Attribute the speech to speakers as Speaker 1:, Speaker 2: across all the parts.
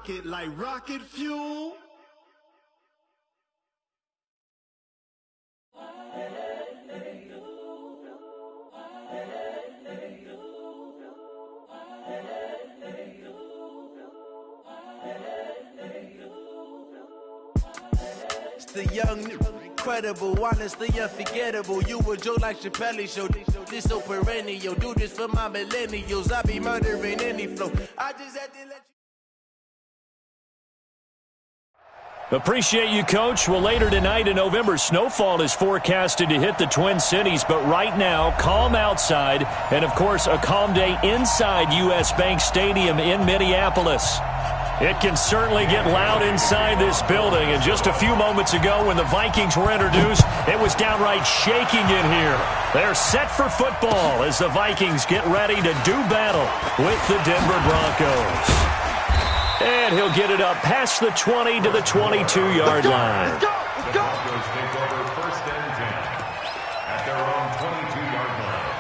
Speaker 1: rocket like rocket fuel. It's the young, incredible, honestly unforgettable. You a joke like Chappelle Show. This so perennial. Do this for my millennials. I be murdering any flow. I just had to let you.
Speaker 2: Appreciate you, Coach. Well, later tonight in November, snowfall is forecasted to hit the Twin Cities, but right now, calm outside, and, of course, a calm day inside U.S. Bank Stadium in Minneapolis. It can certainly get loud inside this building, and just a few moments ago when the Vikings were introduced, it was downright shaking in here. They're set for football as the Vikings get ready to do battle with the Denver Broncos. And he'll get it up past the 20 to the 22-yard line.
Speaker 3: Let's go! The Broncos take over 1st and 10 at their own 22-yard line.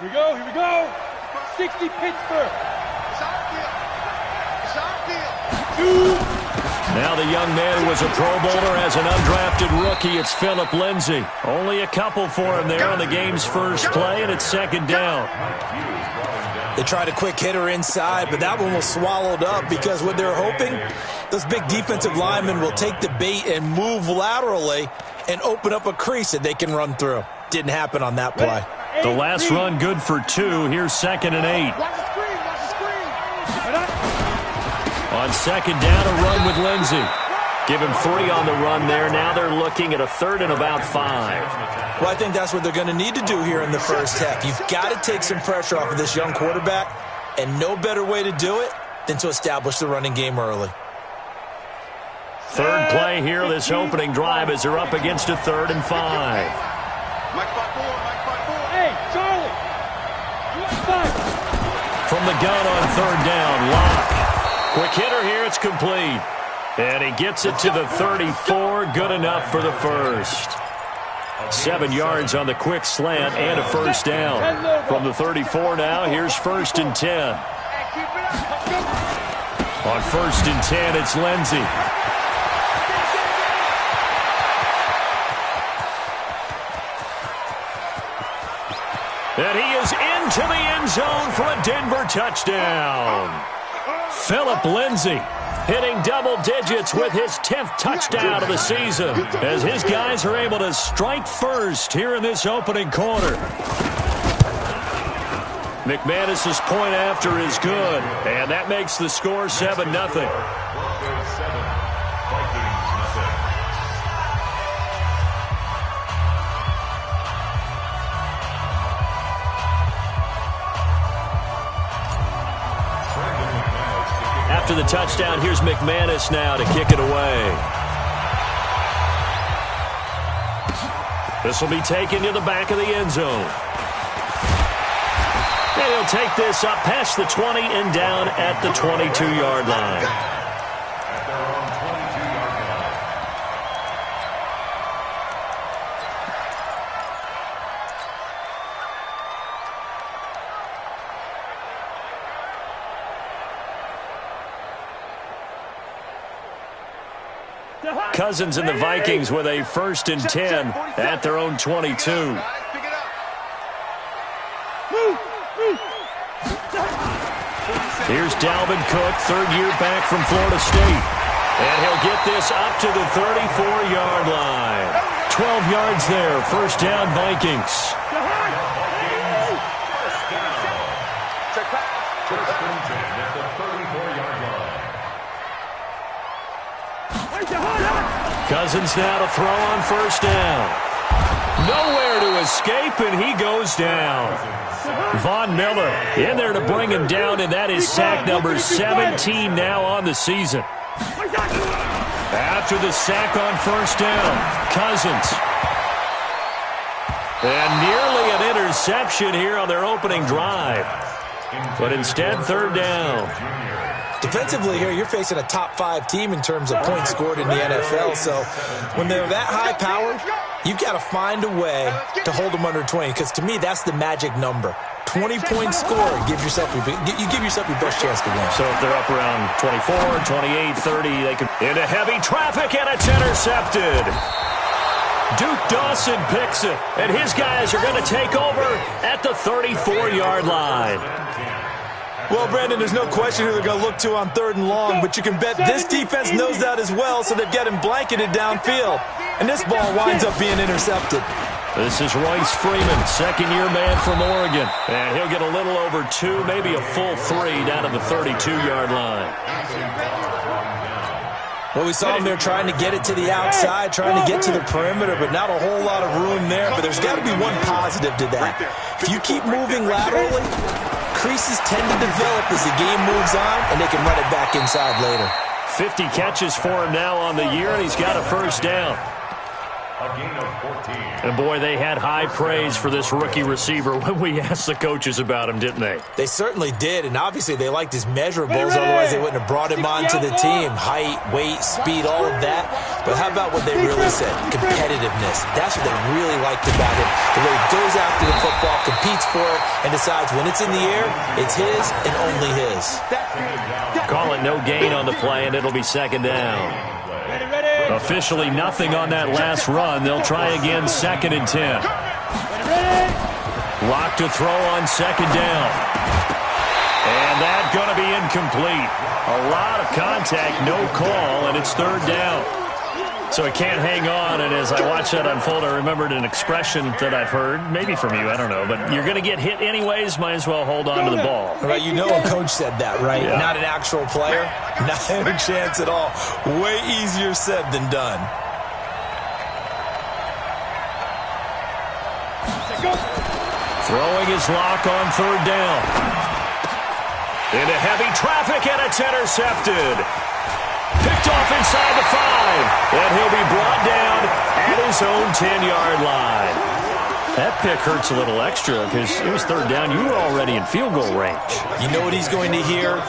Speaker 4: Here we go. 60 Pittsburgh.
Speaker 2: Now the young man who was a Pro Bowler as an undrafted rookie. It's Philip Lindsay. Only a couple for him there on the game's first play, and it's second down.
Speaker 5: They tried a quick hitter inside, but that one was swallowed up because what they're hoping, those big defensive linemen will take the bait and move laterally and open up a crease that they can run through. Didn't happen on that play.
Speaker 2: The last run good for 2. Here's 2nd and 8. On second down, a run with Lindsay. Give him 3 on the run there. Now they're looking at a 3rd and about 5.
Speaker 5: Well, I think that's what they're going to need to do here in the first half. You've got to take some pressure off of this young quarterback, and no better way to do it than to establish the running game early.
Speaker 2: Third play here, this opening drive, as they're up against a 3rd and 5.
Speaker 4: Hey, Charlie!
Speaker 2: From the gun on 3rd down, Locke. Quick hitter here, it's complete. And he gets it to the 34, good enough for the first. 7 yards on the quick slant and a first down. From the 34 now, here's 1st and 10. On 1st and 10, it's Lindsay. And he is into the end zone for a Denver touchdown. Philip Lindsay hitting double digits with his 10th touchdown of the season as his guys are able to strike first here in this opening quarter. McManus's point after is good, and that makes the score 7-0.
Speaker 3: Broncos 7, Vikings nothing.
Speaker 2: After the touchdown, here's McManus now to kick it away. This will be taken to the back of the end zone. And he'll take this up past the 20 and down at the 22-yard line.
Speaker 3: At their own 22-yard line.
Speaker 2: Cousins and the Vikings with a 1st and 10 at their own 22. Here's Dalvin Cook, 3rd year back from Florida State. And he'll get this up to the 34-yard line. 12 yards there, first down Vikings.
Speaker 3: First and 10 at the 34-yard line.
Speaker 2: Cousins now to throw on first down. Nowhere to escape, and he goes down. Von Miller in there to bring him down, and that is sack number 17 now on the season. After the sack on first down, Cousins. And nearly an interception here on their opening drive. But instead, 3rd down.
Speaker 5: Defensively here, you're facing a top 5 team in terms of points scored in the NFL. So when they're that high-powered, You've got to find a way to hold them under 20, because to me, that's the magic number. 20-point score, you give yourself your best chance to win.
Speaker 2: So if they're up around 24, 28, 30, they could into heavy traffic, and it's intercepted. Duke Dawson picks it, and his guys are going to take over at the 34-yard line.
Speaker 5: Well, Brandon, there's no question who they're going to look to on 3rd and long, but you can bet this defense knows that as well, so they've got him blanketed downfield. And this ball winds up being intercepted.
Speaker 2: This is Royce Freeman, second-year man from Oregon. And he'll get a little over 2, maybe a full 3 down to the 32-yard line.
Speaker 5: Well, we saw him there trying to get it to the outside, trying to get to the perimeter, but not a whole lot of room there. But there's got to be one positive to that. If you keep moving laterally, creases tend to develop as the game moves on, and they can run it back inside later.
Speaker 2: 50 catches for him now on the year, and he's got a first down.
Speaker 3: A gain of 14.
Speaker 2: And, boy, they had high praise for this rookie receiver when we asked the coaches about him, didn't they?
Speaker 5: They certainly did, and obviously they liked his measurables, otherwise they wouldn't have brought him onto the team. Height, weight, speed, all of that. But how about what they really said? Competitiveness. That's what they really liked about him. The way he goes after the football, competes for it, and decides when it's in the air, it's his and only his.
Speaker 2: Call it no gain on the play, and it'll be second down. Officially nothing on that last run. They'll try again, 2nd and 10. Lock to throw on 2nd down. And that's going to be incomplete. A lot of contact, no call, and it's 3rd down. So it can't hang on, and as I watch that unfold, I remembered an expression that I've heard, maybe from you, I don't know, but you're going to get hit anyways, might as well hold on to the ball.
Speaker 5: Right, you know a coach said that, right?
Speaker 2: Yeah.
Speaker 5: Not an actual player, not a chance at all. Way easier said than done.
Speaker 2: Throwing his lock on 3rd down. Into heavy traffic, and it's intercepted. Picked off inside the 5, and he'll be brought down at his own 10-yard line. That pick hurts a little extra because it was 3rd down. You were already in field goal range.
Speaker 5: You know what he's going to hear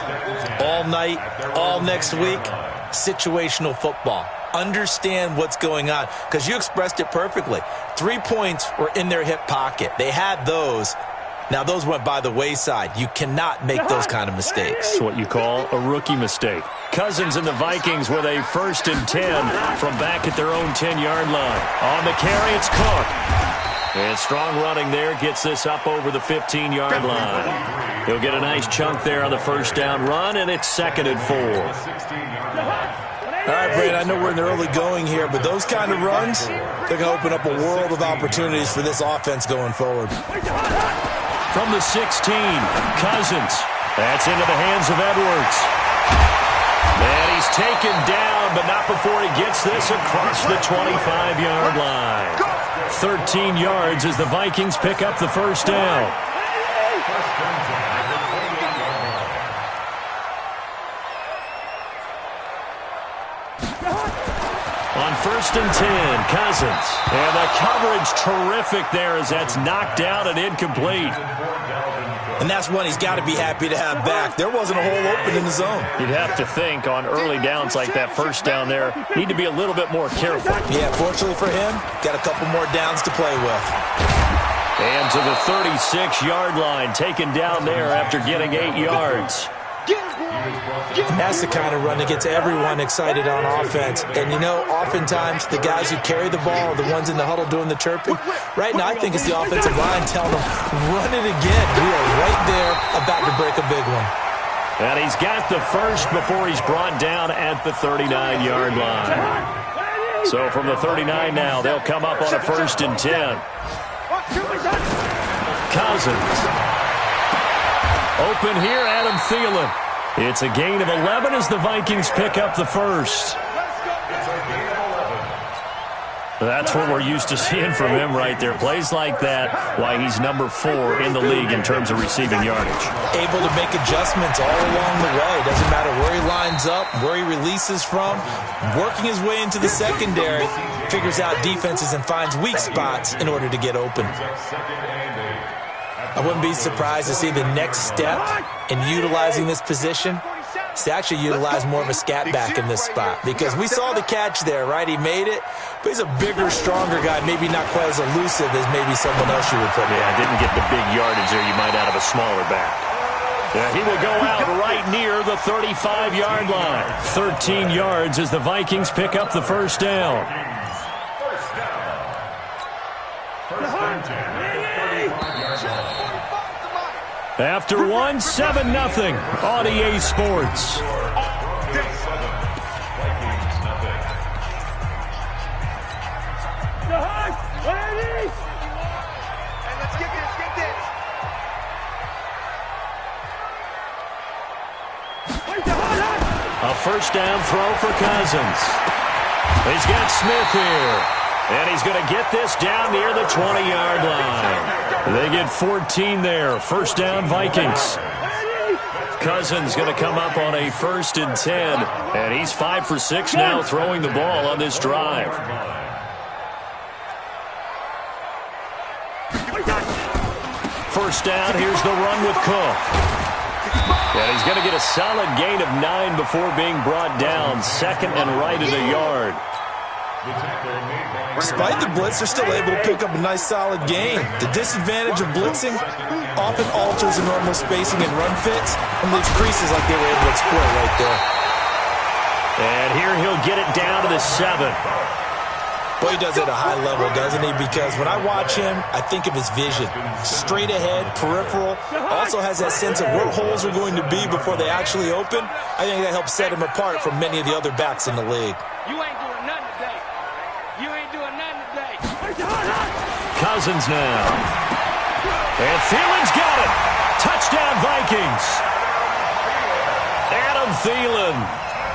Speaker 5: all night, all next week? Situational football. Understand what's going on, because you expressed it perfectly. 3 points were in their hip pocket. They had those. Now, those went by the wayside. You cannot make those kind of mistakes.
Speaker 2: It's what you call a rookie mistake. Cousins and the Vikings with a 1st and 10 from back at their own 10-yard line. On the carry, it's Cook. And strong running there gets this up over the 15-yard line. He'll get a nice chunk there on the 1st down run, and it's 2nd and 4.
Speaker 5: All right, Brad, I know we're in the early going here, but those kind of runs, they're going to open up a world of opportunities for this offense going forward.
Speaker 2: From the 16, Cousins. That's into the hands of Edwards. And he's taken down, but not before he gets this across the 25-yard line. 13 yards as the Vikings pick up the 1st down. On 1st and 10, Cousins. And the coverage terrific there as that's knocked down and incomplete.
Speaker 5: And that's one he's got to be happy to have back. There wasn't a hole open in the zone.
Speaker 2: You'd have to think on early downs like that 1st down there, need to be a little bit more careful.
Speaker 5: Yeah, fortunately for him, got a couple more downs to play with.
Speaker 2: And to the 36-yard line, taken down there after getting 8 yards.
Speaker 5: And that's the kind of run that gets everyone excited on offense. And, you know, oftentimes the guys who carry the ball are the ones in the huddle doing the chirping. Right now, I think it's the offensive line telling them, run it again. We are right there about to break a big one.
Speaker 2: And he's got the 1st before he's brought down at the 39-yard line. So from the 39 now, they'll come up on a 1st and 10. Cousins. Open here, Adam Thielen. It's a gain of 11 as the Vikings pick up the 1st. That's what we're used to seeing from him right there. Plays like that, why he's number 4 in the league in terms of receiving yardage.
Speaker 5: Able to make adjustments all along the way. Doesn't matter where he lines up, where he releases from. Working his way into the secondary, figures out defenses and finds weak spots in order to get open. I wouldn't be surprised to see the next step in utilizing this position is to actually utilize more of a scat back in this spot, because we saw the catch there, right? He made it, but he's a bigger, stronger guy, maybe not quite as elusive as maybe someone else you would put.
Speaker 2: Yeah, didn't get the big yardage there you might out of a smaller back. Yeah, he will go out right near the 35-yard line. 13 yards as the Vikings pick up the first down. After one, 7-0 on EA Sports. A first down throw for Cousins. He's got Smith here. And he's going to get this down near the 20-yard line. They get 14 there. First down, Vikings. Cousins going to come up on a 1st and 10. And he's 5 for 6 now throwing the ball on this drive. First down, here's the run with Cook. And he's going to get a solid gain of 9 before being brought down. 2nd and right at a yard.
Speaker 5: Despite the blitz, they're still able to pick up a nice, solid gain. The disadvantage of blitzing often alters the normal spacing and run fits and leaves creases like they were able to exploit right there.
Speaker 2: And here he'll get it down to the 7.
Speaker 5: Boy, he does it at a high level, doesn't he? Because when I watch him, I think of his vision. Straight ahead, peripheral. Also has that sense of where holes are going to be before they actually open. I think that helps set him apart from many of the other backs in the league.
Speaker 4: You ain't doing nothing today. You ain't doing nothing today.
Speaker 2: Cousins now. And Thielen's got it. Touchdown, Vikings. Adam Thielen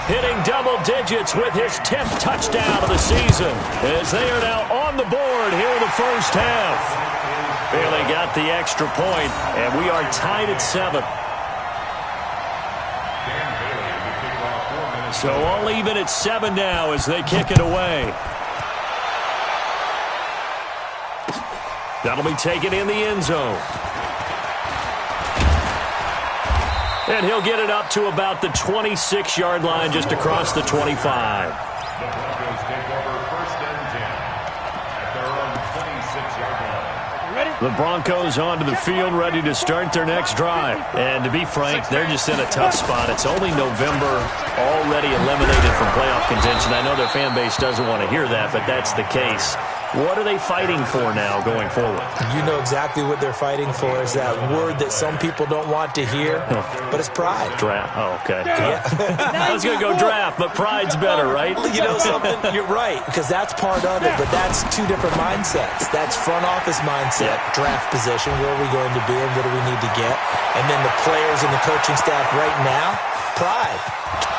Speaker 2: hitting double digits with his 10th touchdown of the season as they are now on the board here in the first half. Barely got the extra point, and we are tied at 7. So all even at 7 now as they kick it away. That'll be taken in the end zone. And he'll get it up to about the 26-yard line just across the 25.
Speaker 3: The Broncos take over 1st and 10 at their own 26-yard line.
Speaker 2: The Broncos onto the field, ready to start their next drive. And to be frank, they're just in a tough spot. It's only November, already eliminated from playoff contention. I know their fan base doesn't want to hear that, but that's the case. What are they fighting for now going forward?
Speaker 5: You know exactly what they're fighting for is that word that some people don't want to hear, but it's pride.
Speaker 2: Draft. Oh, okay.
Speaker 5: Yeah.
Speaker 2: I was going to go draft, but pride's better, right?
Speaker 5: You know something? You're right, because that's part of it, but that's two different mindsets. That's front office mindset, draft position, where are we going to be and what do we need to get? And then the players and the coaching staff right now, pride.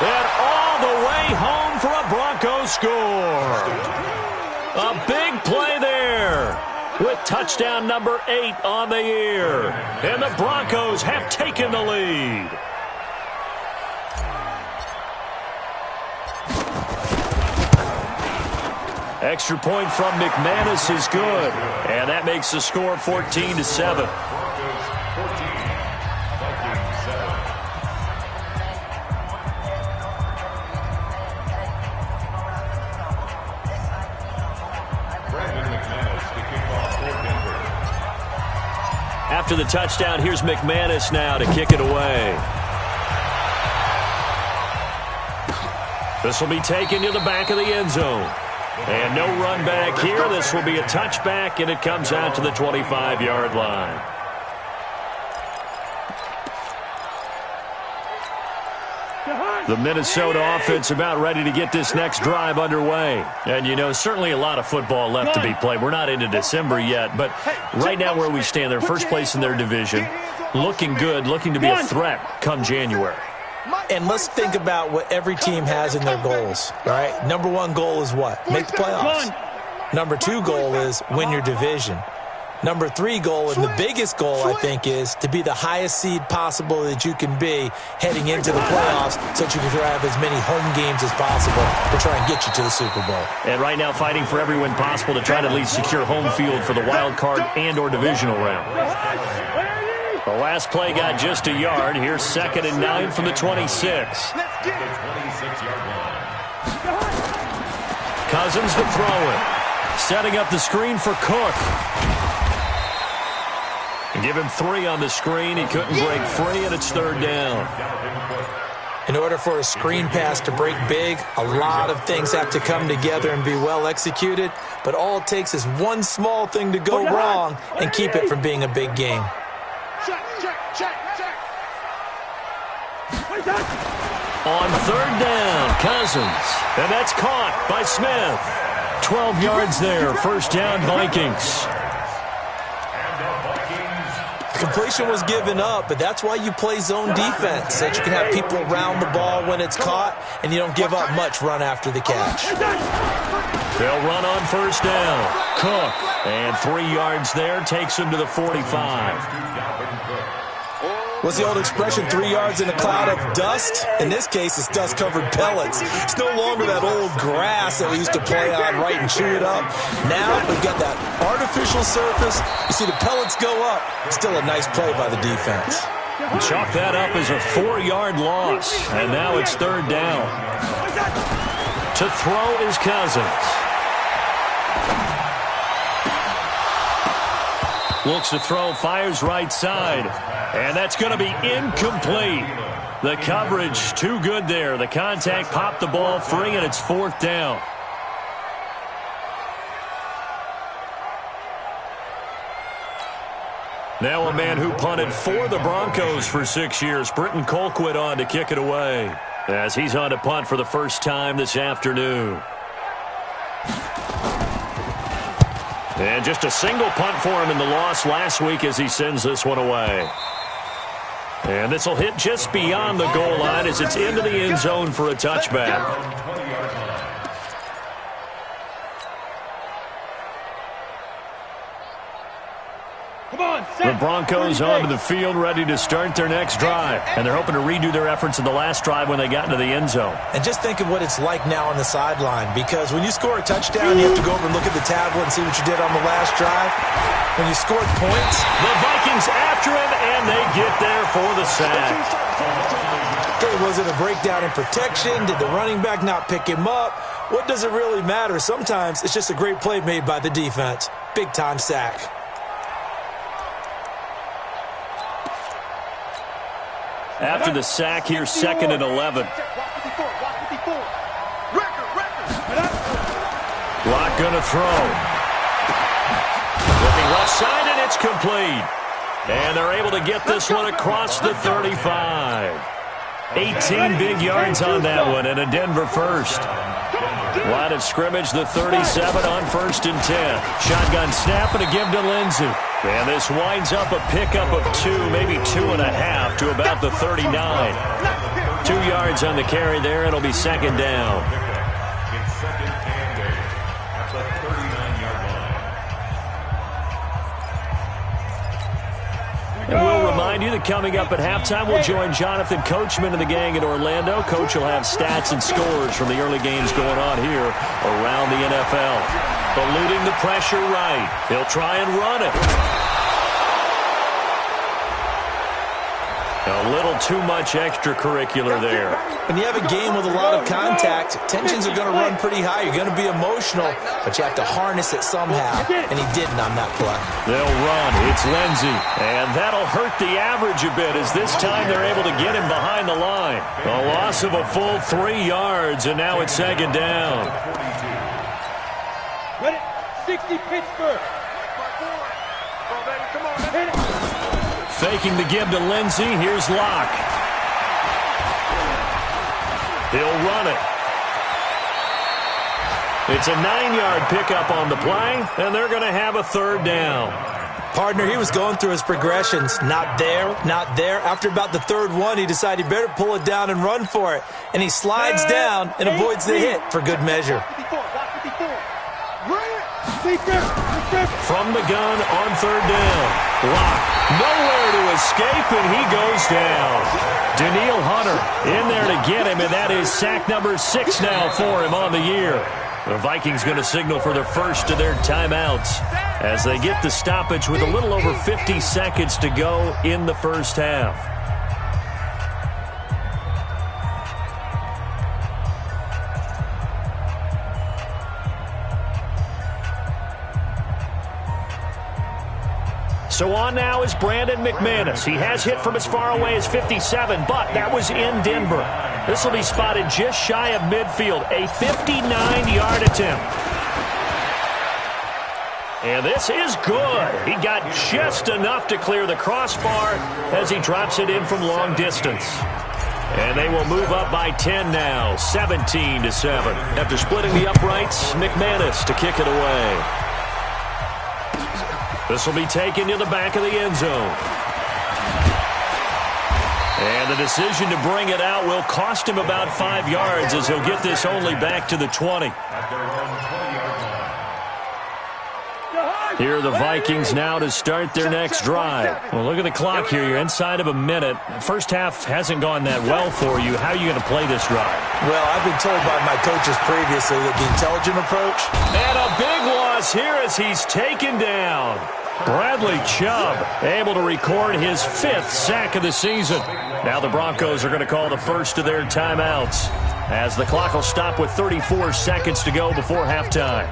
Speaker 2: And all the way home for a Broncos score. A big play there with touchdown number 8 on the year. And the Broncos have taken the lead. Extra point from McManus is good. And that makes the score 14-7. After the touchdown, here's McManus now to kick it away. This will be taken to the back of the end zone. And no run back here. This will be a touchback, and it comes out to the 25-yard line. The Minnesota offense about ready to get this next drive underway. And, you know, certainly a lot of football left to be played. We're not into December yet, but right now where we stand, they're first place in their division, looking good, looking to be a threat come January.
Speaker 5: And let's think about what every team has in their goals, all right? Number 1 goal is what? Make the playoffs. Number 2 goal is win your division. Number 3 goal, and the biggest goal, I think, is to be the highest seed possible that you can be heading into the playoffs so that you can have as many home games as possible to try and get you to the Super Bowl.
Speaker 2: And right now fighting for every win possible to try to at least secure home field for the wild card and or divisional round. The last play got just a yard. Here's 2nd and 9 from the 26. Cousins to throw it. Setting up the screen for Cook. Give him 3 on the screen. He couldn't break free, and it's 3rd down.
Speaker 5: In order for a screen pass to break big, a lot of things have to come together and be well executed, but all it takes is one small thing to go wrong and keep it from being a big game.
Speaker 2: On 3rd down, Cousins. And that's caught by Smith. 12 yards there, 1st down, Vikings.
Speaker 5: The completion was given up, but that's why you play zone defense, so that you can have people around the ball when it's caught, and you don't give up much run after the catch.
Speaker 2: They'll run on 1st down. Cook, and 3 yards there, takes him to the 45.
Speaker 5: What's the old expression, 3 yards in a cloud of dust? In this case, it's dust-covered pellets. It's no longer that old grass that we used to play on, right, and chew it up. Now we've got that artificial surface. You see the pellets go up. Still a nice play by the defense.
Speaker 2: Chalk that up as a 4-yard loss, and now it's 3rd down. To throw is Cousins. Looks to throw, fires right side. And that's going to be incomplete. The coverage too good there. The contact popped the ball free, and it's 4th down. Now a man who punted for the Broncos for 6 years, Britton Colquitt, on to kick it away, as he's on to punt for the first time this afternoon. And just a single punt for him in the loss last week as he sends this one away. And this will hit just beyond the goal line as it's into the end zone for a touchback. The Broncos onto the field, ready to start their next drive. And they're hoping to redo their efforts in the last drive when they got into the end zone.
Speaker 5: And just think of what it's like now on the sideline, because when you score a touchdown, you have to go over and look at the tablet and see what you did on the last drive. When you scored points,
Speaker 2: the Vikings after him, and they get there for the sack.
Speaker 5: Okay, was it a breakdown in protection? Did the running back not pick him up? What does it really matter? Sometimes it's just a great play made by the defense. Big-time sack.
Speaker 2: After the sack, here's 2nd and 11. Lock gonna throw. Looking left side, and it's complete. And they're able to get this one across the 35. 18 big yards on that one, and a Denver first. Line of scrimmage, the 37 on 1st and 10. Shotgun snap and a give to Lindsey. And this winds up a pickup of 2, maybe 2.5 to about the 39. 2 yards on the carry there. It'll be 2nd down.
Speaker 3: It's 2nd and 8 at the 39-yard line.
Speaker 2: And we'll remind you that coming up at halftime, we'll join Jonathan Coachman and the gang in Orlando. Coach will have stats and scores from the early games going on here around the NFL. Eluding the pressure right. He'll try and run it. A little too much extracurricular there.
Speaker 5: When you have a game with a lot of contact, tensions are going to run pretty high. You're going to be emotional, but you have to harness it somehow, and he didn't on that play.
Speaker 2: They'll run. It's Lindsey, and that'll hurt the average a bit as this time they're able to get him behind the line. A loss of a full 3 yards, and now it's 2nd down.
Speaker 4: Ready? 60 Pittsburgh. Hit it.
Speaker 2: Faking the give to Lindsey. Here's Locke. He'll run it. It's a 9-yard pickup on the play, and they're going to have a 3rd down.
Speaker 5: Partner, he was going through his progressions. Not there, not there. After about the 3rd one, he decided he better pull it down and run for it. And he slides down and avoids the hit for good measure.
Speaker 2: From the gun on 3rd down. Locke nowhere to escape, and he goes down. Daniil Hunter in there to get him, and that is sack number 6 now for him on the year. The Vikings going to signal for the first of their timeouts as they get the stoppage with a little over 50 seconds to go in the first half. So on now is Brandon McManus. He has hit from as far away as 57, but that was in Denver. This will be spotted just shy of midfield, a 59-yard attempt. And this is good. He got just enough to clear the crossbar as he drops it in from long distance. And they will move up by 10 now, 17-7. After splitting the uprights, McManus to kick it away. This will be taken to the back of the end zone. And the decision to bring it out will cost him about 5 yards as he'll get this only back to the 20. Here are the Vikings now to start their next drive. Well, look at the clock here. You're inside of a minute. First half hasn't gone that well for you. How are you going to play this drive?
Speaker 5: Well, I've been told by my coaches previously that the intelligent approach.
Speaker 2: And a big loss here as he's taken down. Bradley Chubb able to record his 5th sack of the season. Now the Broncos are going to call the first of their timeouts as the clock will stop with 34 seconds to go before halftime.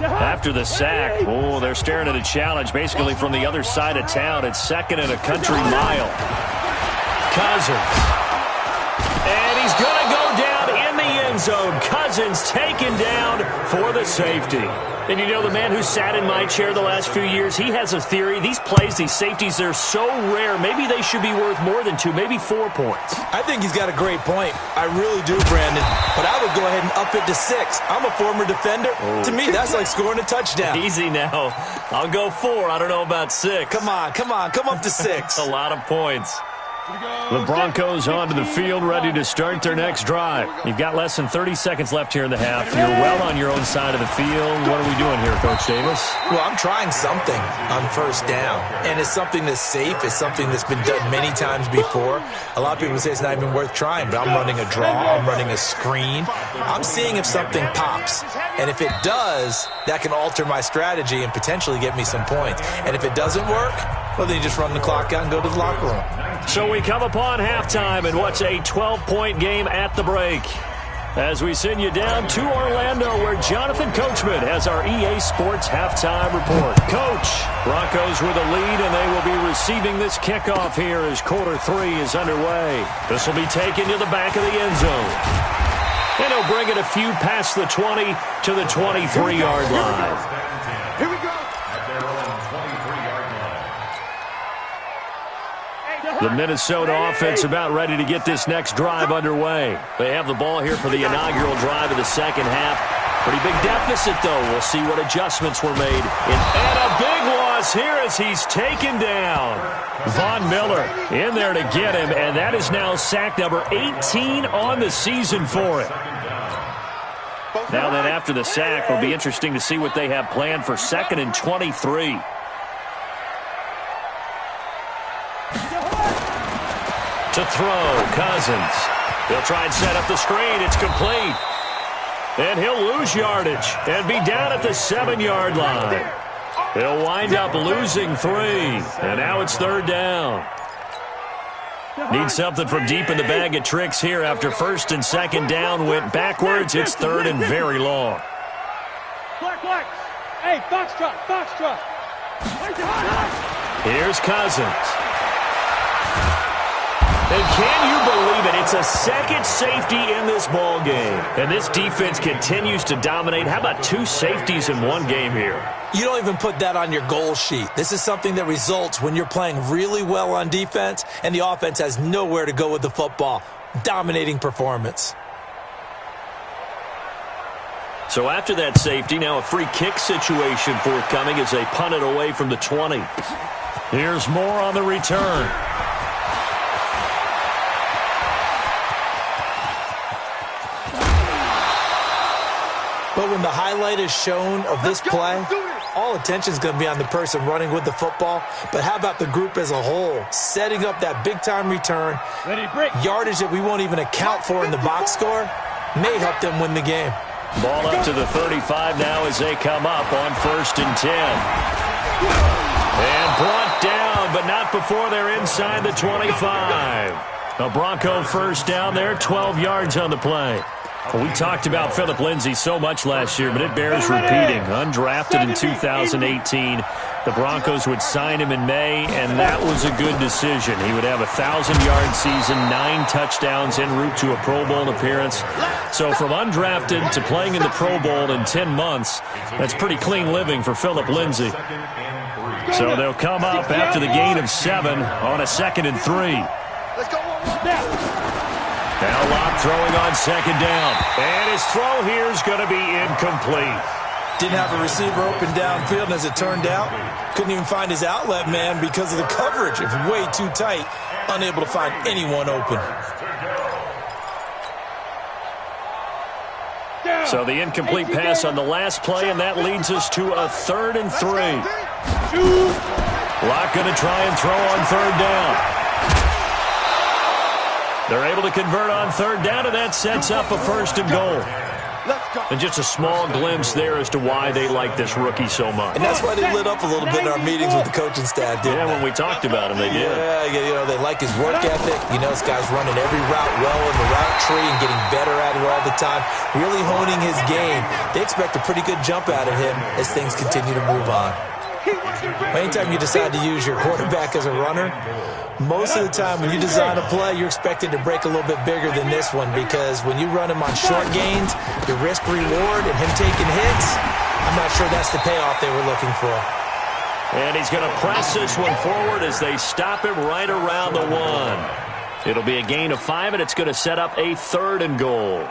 Speaker 2: After the sack, they're staring at a challenge basically from the other side of town. It's 2nd and a country mile. Cousins. And he's going to go down in the end zone. Cousins taken down for the safety. And you know, the man who sat in my chair the last few years, he has a theory. These plays, these safeties, they're so rare. Maybe they should be worth more than 2, maybe 4 points.
Speaker 5: I think he's got a great point. I really do, Brandon. But I would go ahead and up it to 6. I'm a former defender. To me, that's like scoring a touchdown.
Speaker 2: Easy now. I'll go 4. I don't know about 6.
Speaker 5: Come on. Come up to 6.
Speaker 2: A lot of points. The Broncos onto the field, ready to start their next drive. You've got less than 30 seconds left here in the half. You're well on your own side of the field. What are we doing here, Coach Davis?
Speaker 5: Well, I'm trying something on first down, and it's something that's safe. It's something that's been done many times before. A lot of people say it's not even worth trying, but I'm running a draw. I'm running a screen. I'm seeing if something pops, and if it does, that can alter my strategy and potentially get me some points. And if it doesn't work, well, then you just run the clock out and go to the locker room.
Speaker 2: So we come upon halftime in what's a 12-point game at the break. As we send you down to Orlando, where Jonathan Coachman has our EA Sports halftime report. Coach, Broncos with a lead, and they will be receiving this kickoff here as quarter 3 is underway. This will be taken to the back of the end zone. And he'll bring it a few past the 20 to the 23-yard line.
Speaker 4: Here we go.
Speaker 2: The Minnesota offense about ready to get this next drive underway. They have the ball here for the inaugural drive of the second half. Pretty big deficit, though. We'll see what adjustments were made. And a big loss here as he's taken down. Von Miller in there to get him, and that is now sack number 18 on the season for it. Now then, after the sack, it'll be interesting to see what they have planned for 2nd and 23. To throw, Cousins. He'll try and set up the screen. It's complete. And he'll lose yardage and be down at the 7-yard line. He'll wind up losing 3. And now it's 3rd down. Need something from deep in the bag of tricks here after 1st and 2nd down went backwards. It's 3rd and very long.
Speaker 4: Black. Hey, Foxtrot.
Speaker 2: Here's Cousins. And can you believe it? It's a second safety in this ball game. And this defense continues to dominate. How about 2 safeties in one game here?
Speaker 5: You don't even put that on your goal sheet. This is something that results when you're playing really well on defense and the offense has nowhere to go with the football. Dominating performance.
Speaker 2: So after that safety, now a free kick situation forthcoming as they punt it away from the 20. Here's more on the return.
Speaker 5: But when the highlight is shown of this play, all attention is going to be on the person running with the football. But how about the group as a whole? Setting up that big-time return, yardage that we won't even account for in the box score, may help them win the game.
Speaker 2: Ball up to the 35 now as they come up on 1st and 10. And brought down, but not before they're inside the 25. A Bronco first down there, 12 yards on the play. We talked about Philip Lindsay so much last year, but it bears repeating. Undrafted in 2018. The Broncos would sign him in May, and that was a good decision. He would have a 1,000-yard season, 9 touchdowns en route to a Pro Bowl appearance. So from undrafted to playing in the Pro Bowl in 10 months, that's pretty clean living for Philip Lindsay. So they'll come up after the gain of 7 on a 2nd and 3. Now Locke throwing on 2nd down. And his throw here is going to be incomplete.
Speaker 5: Didn't have a receiver open downfield, and as it turned out, couldn't even find his outlet man because of the coverage. It's way too tight, unable to find anyone open.
Speaker 2: So the incomplete pass on the last play, and that leads us to a 3rd and 3. Locke going to try and throw on 3rd down. They're able to convert on 3rd down, and that sets up a 1st and goal. And just a small glimpse there as to why they like this rookie so much.
Speaker 5: And that's why they lit up a little bit in our meetings with the coaching staff, didn't they?
Speaker 2: When we talked about him, they did.
Speaker 5: Yeah, they like his work ethic. This guy's running every route well in the route tree and getting better at it all the time, really honing his game. They expect a pretty good jump out of him as things continue to move on. Anytime you decide to use your quarterback as a runner, most of the time when you design a play, you're expected to break a little bit bigger than this one, because when you run him on short gains, the risk-reward and him taking hits, I'm not sure that's the payoff they were looking for.
Speaker 2: And he's going to press this one forward as they stop him right around the 1. It'll be a gain of 5, and it's going to set up a 3rd and goal.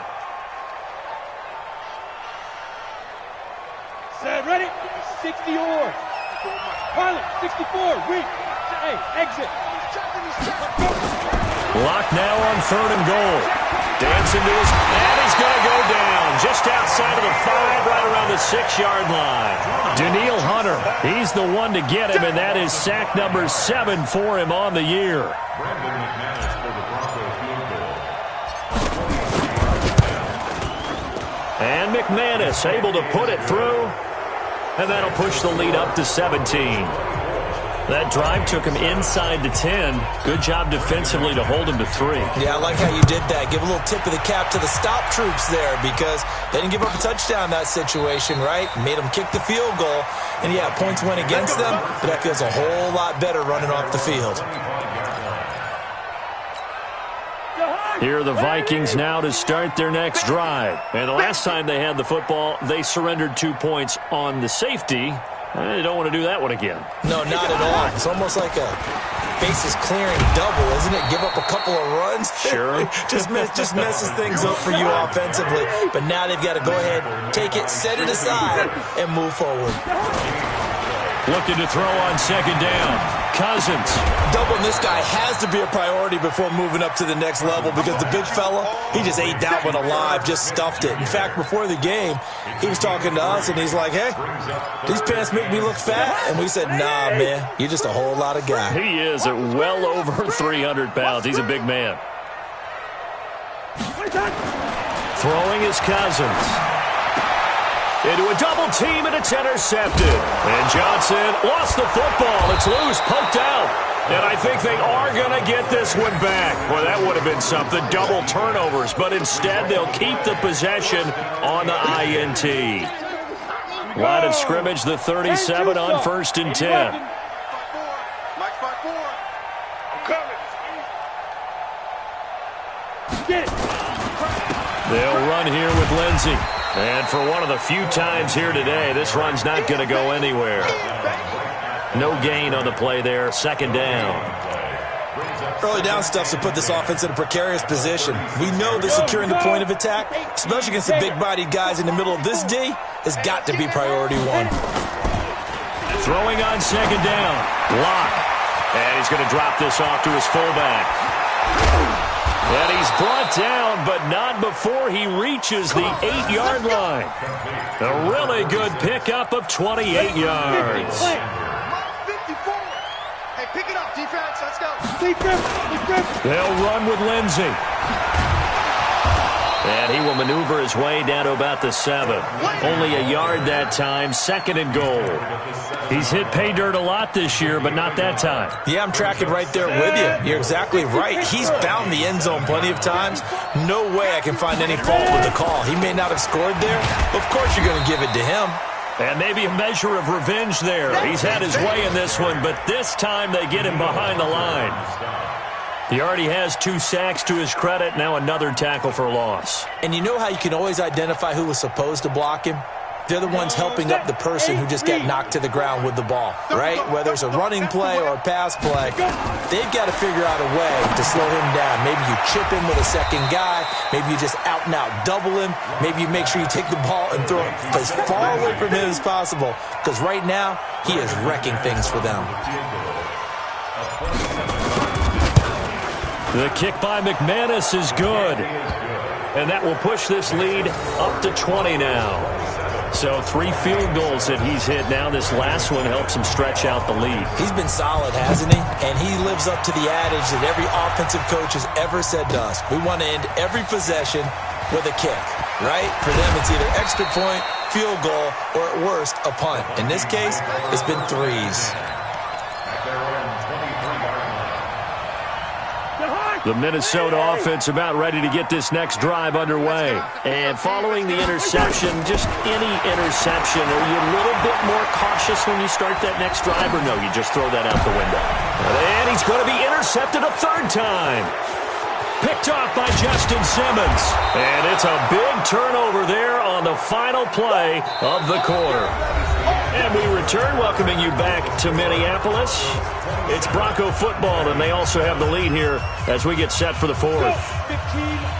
Speaker 4: Set, ready? 60 or. Pilot, 64, weak. Hey, exit.
Speaker 2: Locke now on 3rd and goal. Dancing to his, and he's going to go down just outside of the 5, right around the 6-yard line. Daniil Hunter, he's the one to get him, and that is sack number 7 for him on the year. And McManus able to put it through, and that'll push the lead up to 17. That drive took him inside the 10. Good job defensively to hold him to 3.
Speaker 5: Yeah, I like how you did that. Give a little tip of the cap to the stop troops there, because they didn't give up a touchdown in that situation, right? Made them kick the field goal. And, yeah, points went against them, but that feels a whole lot better running off the field.
Speaker 2: Here are the Vikings now to start their next drive. And the last time they had the football, they surrendered 2 points on the safety. They don't want to do that one again.
Speaker 5: No, not at all. It's almost like a bases clearing double, isn't it? Give up a couple of runs.
Speaker 2: Sure.
Speaker 5: just messes things up for you offensively. But now they've got to go ahead, take it, set it aside, and move forward.
Speaker 2: Looking to throw on 2nd down. Cousins.
Speaker 5: Doubling this guy has to be a priority before moving up to the next level, because the big fella, he just ate that one alive, just stuffed it. In fact, before the game, he was talking to us, and he's like, hey, these pants make me look fat? And we said, nah, man, you're just a whole lot of guy.
Speaker 2: He is at well over 300 pounds. He's a big man. Throwing is Cousins. Into a double team, and it's intercepted. And Johnson lost the football. It's loose, poked out. And I think they are going to get this one back. Well, that would have been something, double turnovers. But instead, they'll keep the possession on the INT. Line of scrimmage, the 37 on 1st and 10. They'll run here with Lindsay. And for one of the few times here today, this run's not going to go anywhere. No gain on the play there, 2nd down.
Speaker 5: Early down stuff to put this offense in a precarious position. We know that securing the point of attack, especially against the big-bodied guys in the middle of this D, has got to be priority 1.
Speaker 2: Throwing on 2nd down. Locke. And he's going to drop this off to his fullback. And he's brought down, but not before he reaches the 8-yard line. A really good pickup of 28 yards.
Speaker 4: 54. Hey, pick it up, defense. Let's go.
Speaker 2: They'll run with Lindsey. And he will maneuver his way down to about the 7. Only a yard that time, 2nd and goal. He's hit pay dirt a lot this year, but not that time.
Speaker 5: Yeah, I'm tracking right there with you. You're exactly right. He's found the end zone plenty of times. No way I can find any fault with the call. He may not have scored there. Of course you're going to give it to him.
Speaker 2: And maybe a measure of revenge there. He's had his way in this one, but this time they get him behind the line. He already has 2 sacks to his credit, now another tackle for loss.
Speaker 5: And you know how you can always identify who was supposed to block him? They're the ones helping up the person who just got knocked to the ground with the ball, right? Whether it's a running play or a pass play, they've got to figure out a way to slow him down. Maybe you chip him with a second guy. Maybe you just out-and-out double him. Maybe you make sure you take the ball and throw it as far away from him as possible, because right now he is wrecking things for them.
Speaker 2: The kick by McManus is good. And that will push this lead up to 20 now. So 3 field goals that he's hit now. This last one helps him stretch out the lead.
Speaker 5: He's been solid, hasn't he? And he lives up to the adage that every offensive coach has ever said to us. We want to end every possession with a kick, right? For them, it's either extra point, field goal, or at worst, a punt. In this case, it's been 3s.
Speaker 2: The Minnesota offense about ready to get this next drive underway. And following the interception, just any interception, are you a little bit more cautious when you start that next drive, or no, you just throw that out the window? And he's going to be intercepted a 3rd time. Picked off by Justin Simmons. And it's a big turnover there on the final play of the quarter. And we return, welcoming you back to Minneapolis. It's Bronco football, and they also have the lead here as we get set for the 4th.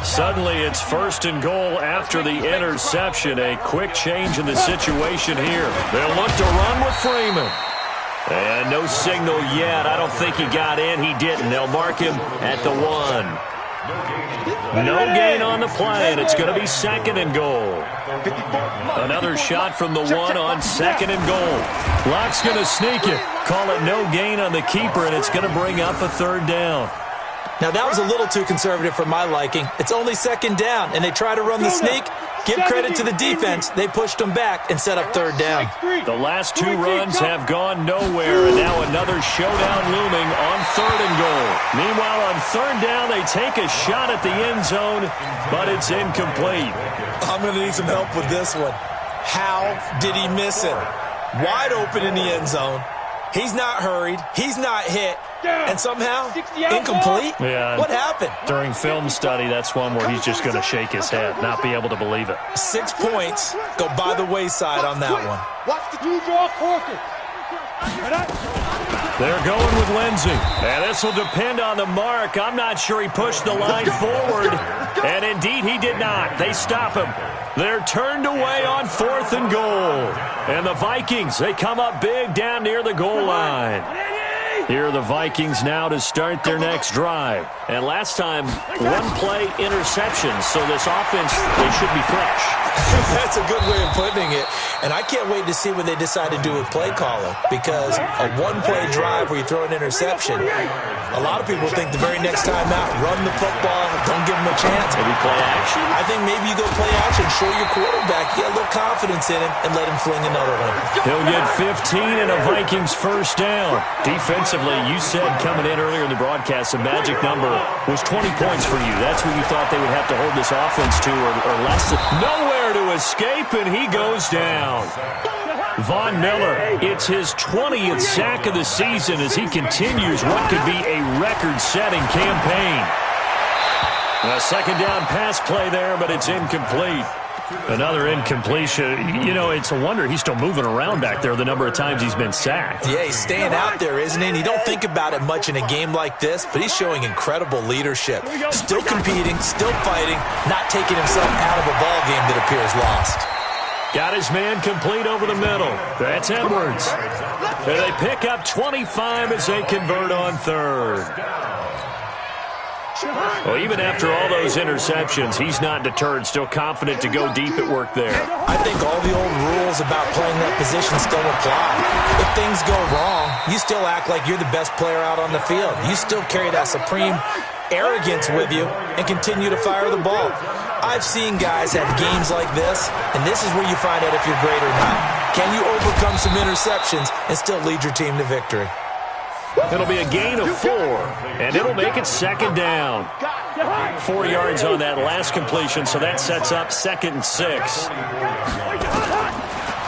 Speaker 2: Suddenly, it's 1st and goal after the interception. A quick change in the situation here. They'll look to run with Freeman. And no signal yet. I don't think he got in. He didn't. They'll mark him at the 1. No gain on the play, and it's going to be 2nd and goal. Another shot from the 1 on 2nd and goal. Locke's going to sneak it. Call it no gain on the keeper, and it's going to bring up a 3rd down.
Speaker 5: Now, that was a little too conservative for my liking. It's only 2nd down, and they try to run the sneak. Give credit to the defense. They pushed them back and set up 3rd down.
Speaker 2: The last 2 runs have gone nowhere, and now another showdown looming on 3rd and goal. Meanwhile, on 3rd down, they take a shot at the end zone, but it's incomplete.
Speaker 5: I'm going to need some help with this one. How did he miss him? Wide open in the end zone. He's not hurried. He's not hit. And somehow, incomplete?
Speaker 2: Yeah.
Speaker 5: What happened?
Speaker 2: During film study, that's one where he's just going to shake his head, not be able to believe it.
Speaker 5: 6 points go by the wayside on that one.
Speaker 4: Watch the 2-draw quarter.
Speaker 2: They're going with Lindsey. And this will depend on the mark. I'm not sure he pushed the line forward. And indeed, he did not. They stop him. They're turned away on 4th and goal. And the Vikings, they come up big down near the goal line. Here are the Vikings now to start their next drive. And last time, 1-play interception. So this offense, they should be fresh.
Speaker 5: That's a good way of putting it. And I can't wait to see what they decide to do with play calling. Because a 1-play drive where you throw an interception, a lot of people think the very next time out, run the football, don't give them a chance.
Speaker 2: Maybe play action?
Speaker 5: I think maybe you go play action, show your quarterback, get a little confidence in him, and let him fling another one.
Speaker 2: He'll get 15 and a Vikings 1st down. Defensively, you said coming in earlier in the broadcast, the magic number was 20 points for you. That's what you thought they would have to hold this offense to, or less. Nowhere to escape, and he goes down. Von Miller, it's his 20th sack of the season as he continues what could be a record-setting campaign. A 2nd down pass play there, but it's incomplete. Another incompletion. You know, it's a wonder he's still moving around back there the number of times he's been sacked.
Speaker 5: Yeah, he's staying out there, isn't he? And you don't think about it much in a game like this, but he's showing incredible leadership. Still competing, still fighting, not taking himself out of a ball game that appears lost.
Speaker 2: Got his man complete over the middle. That's Edwards. And they pick up 25 as they convert on 3rd. Well, even after all those interceptions, he's not deterred, still confident to go deep at work there.
Speaker 5: I think all the old rules about playing that position still apply. If things go wrong, you still act like you're the best player out on the field. You still carry that supreme arrogance with you and continue to fire the ball. I've seen guys have games like this, and this is where you find out if you're great or not. Can you overcome some interceptions and still lead your team to victory?
Speaker 2: It'll be a gain of 4, and it'll make it second down. 4 yards on that last completion, so that sets up 2nd and 6.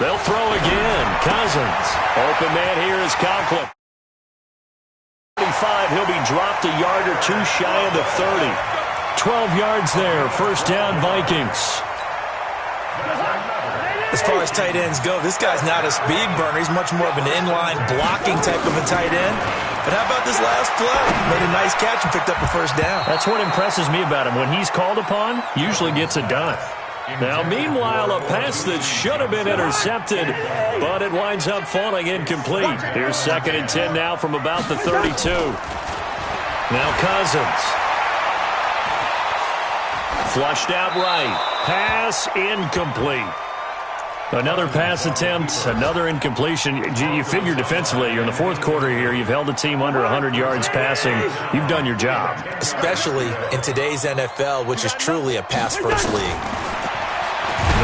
Speaker 2: They'll throw again. Cousins. Open man here is Conklin. 25, he'll be dropped a yard or 2 shy of the 30. 12 yards there. First down, Vikings.
Speaker 5: As far as tight ends go, this guy's not a speed burner. He's much more of an inline blocking type of a tight end. But how about this last play? Made a nice catch and picked up a first down.
Speaker 2: That's what impresses me about him. When he's called upon, usually gets it done. Now, meanwhile, a pass that should have been intercepted, but it winds up falling incomplete. Here's 2nd and 10 now from about the 32. Now Cousins. Flushed out right. Pass incomplete. Another pass attempt, another incompletion. You figure defensively, you're in the 4th quarter here. You've held the team under 100 yards passing. You've done your job.
Speaker 5: Especially in today's NFL, which is truly a pass-first league.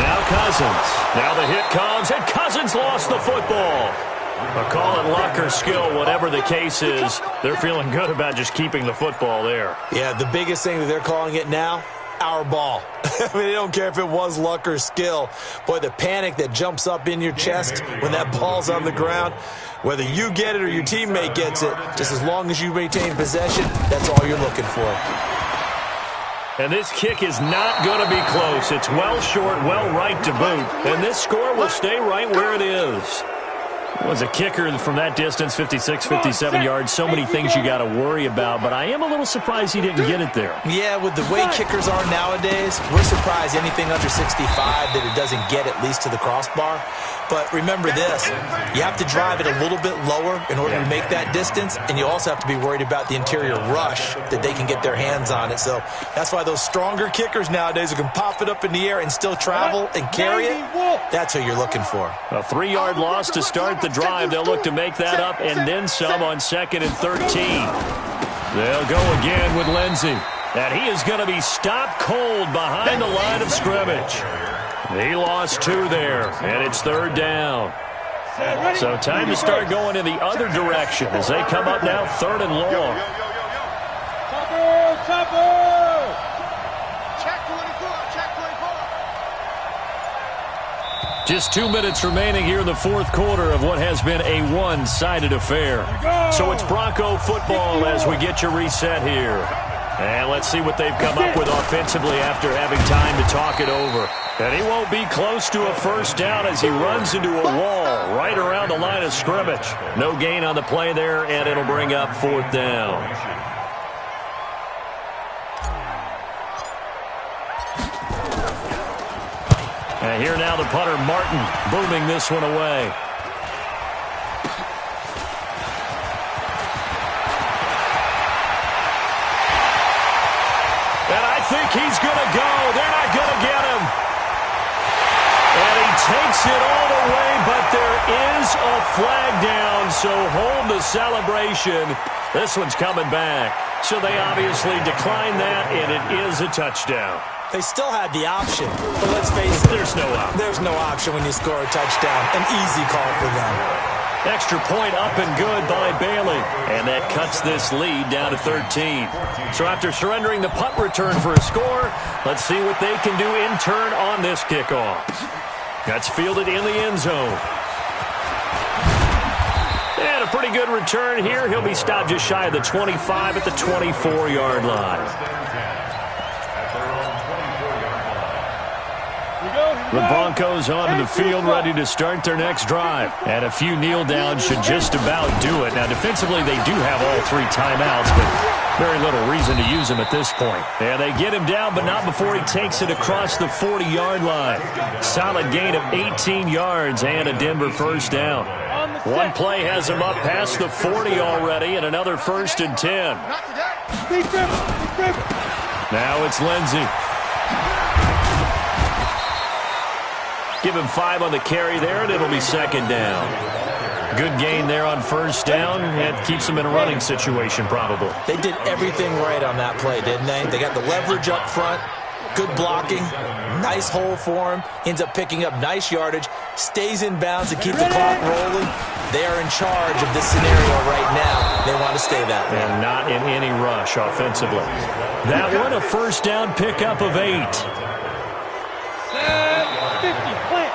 Speaker 2: Now Cousins. Now the hit comes, and Cousins lost the football. A call it luck or skill, whatever the case is. They're feeling good about just keeping the football there.
Speaker 5: Yeah, the biggest thing that they're calling it now, our ball. I mean, they don't care if it was luck or skill. Boy, the panic that jumps up in your chest when that ball's on the ground, whether you get it or your teammate gets it, just as long as you maintain possession, that's all you're looking for.
Speaker 2: And this kick is not going to be close. It's well short, well right to boot. And this score will stay right where it is. Was a kicker from that distance, 56, 57 yards. So many things you got to worry about, but I am a little surprised he didn't get it there.
Speaker 5: Yeah, with the way kickers are nowadays, we're surprised anything under 65 that it doesn't get at least to the crossbar. But remember this, you have to drive it a little bit lower in order to make that distance, and you also have to be worried about the interior rush that they can get their hands on it. So that's why those stronger kickers nowadays who can pop it up in the air and still travel and carry it, that's what you're looking for.
Speaker 2: A 3-yard loss to start the drive. They'll look to make that up and then some on 2nd and 13. They'll go again with Lindsey. And he is going to be stopped cold behind the line of scrimmage. He lost 2 there, and it's 3rd down. So time to start going in the other direction as they come up now 3rd and long. Just 2 minutes remaining here in the 4th quarter of what has been a one-sided affair. So it's Bronco football as we get you reset here. And let's see what they've come up with offensively after having time to talk it over. And he won't be close to a first down as he runs into a wall right around the line of scrimmage. No gain on the play there, and it'll bring up 4th down. And here now the punter, Martin, booming this one away. And I think he's going to go. They're not going to get him. And he takes it all the way, but there is a flag down, so hold the celebration. This one's coming back. So they obviously declined that, and it is a touchdown.
Speaker 5: They still had the option, but let's face it.
Speaker 2: There's no option.
Speaker 5: There's no option when you score a touchdown. An easy call for them.
Speaker 2: Extra point up and good by Bailey. And that cuts this lead down to 13. So after surrendering the punt return for a score, let's see what they can do in turn on this kickoff. That's fielded in the end zone. And a pretty good return here. He'll be stopped just shy of the 25 at the 24-yard line. The Broncos onto the field, ready to start their next drive. And a few kneel downs should just about do it. Now, defensively, they do have all 3 timeouts, but very little reason to use them at this point. And they get him down, but not before he takes it across the 40-yard line. Solid gain of 18 yards and a Denver first down. One play has him up past the 40 already, and another 1st and 10. Now it's Lindsey. Give him 5 on the carry there, and it'll be 2nd down. Good gain there on 1st down. It keeps him in a running situation, probably.
Speaker 5: They did everything right on that play, didn't they? They got the leverage up front, good blocking, nice hole for him, ends up picking up nice yardage, stays in bounds to keep the clock rolling. They are in charge of this scenario right now. They want to stay that way.
Speaker 2: And not in any rush offensively. That one, a 1st down pickup of 8.
Speaker 4: 50, plant.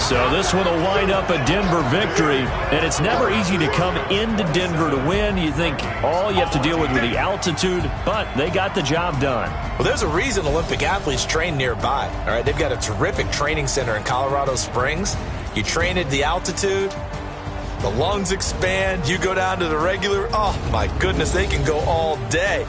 Speaker 2: So this one will wind up a Denver victory, and it's never easy to come into Denver to win. You think all you have to deal with the altitude, but they got the job done.
Speaker 5: Well, there's a reason Olympic athletes train nearby. All right, they've got a terrific training center in Colorado Springs. You train at the altitude, the lungs expand, you go down to the regular, oh my goodness, they can go all day.